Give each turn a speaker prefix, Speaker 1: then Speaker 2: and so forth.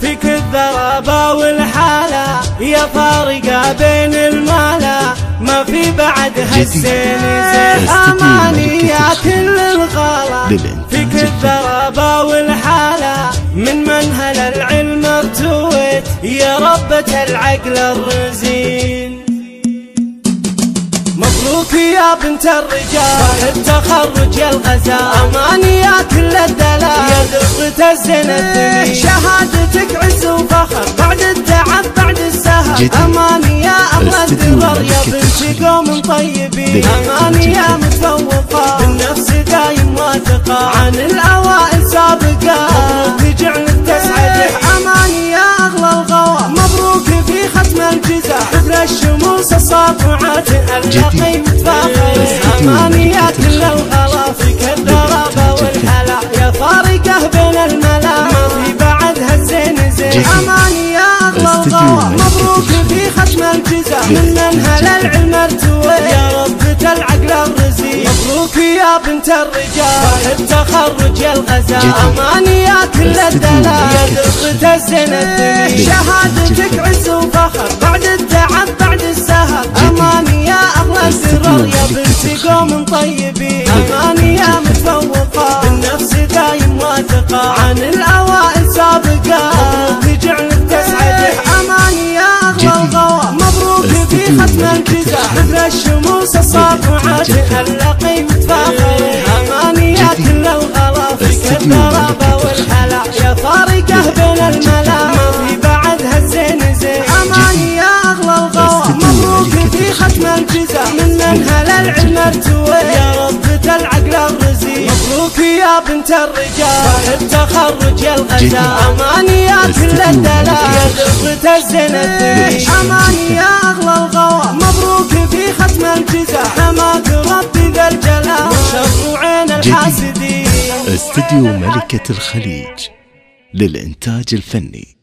Speaker 1: فيك الذرابة والحالة يا فارقة بين المالا، ما في بعد هالزين زين أمانية كل الغلا. فيك الذرابة والحالة من منهل العلم ارتويت يا ربة العقل الرزين. مبروك يا بنت الرجال صاحب تخرج يا الغزال، أماني يا كل الدلال يا درة الزين الثمين. شهادتك عز وفخر بعد التعب بعد السهر، أماني يا أغلى الدرر يا بنت قوم طيبين. أماني يا متفوقة بالنفس دايم واثقة عن الأوائل سابقة، مبروك جعلك تسعد. أماني يا أغلى الغوا مبروك في ختم الجزاء، حفل الشموس الصافعات اللقي متفاخر. أماني يا كل الغلا فيك الذرابة والحلا يا فارقة بين الملا، ما في بعد هالزين زين. أماني يا أغلى الغوا مبروك في ختم الجزاء، من منهل العلم ارتويت يا ربة العقل الرزين. مبروك يا بنت الرجال صاحب تخرج يا الغزال، أماني يا كل الدلال يا درة الزين الثمين. شهادتك عز وفخر بعد التعب بعد السهر، أماني يا أغلى الدرر يا بنت قوم طيبين. أماني يا متفوقة بالنفس دايم واثقة عن الأوائل سابقة، مبروك جعلك تسعد. أماني يا أغلى الغوا مبروك في ختم الجزاء، حفل الشموس الصافعات اللقي متفاخر. أماني يا كل الغلا فيك الذرابة والحلا يا فارقة بين الملا، ما في بعد هالزين زين. أماني يا أغلى الغوا مبروك في ختم الجزاء، من منهل العلم ارتويت يا ربة العقل الرزين. مبروك يا بنت الرجال صاحب تخرج يا الغزال، أماني يا كل الدلال يا درة الزين الثمين. أماني يا أغلى الغوا مبروك في ختم الجزاء، حماك ربي ذا الجلال وشر عين الحاسدين.
Speaker 2: استديو ملكة الخليج للإنتاج الفني.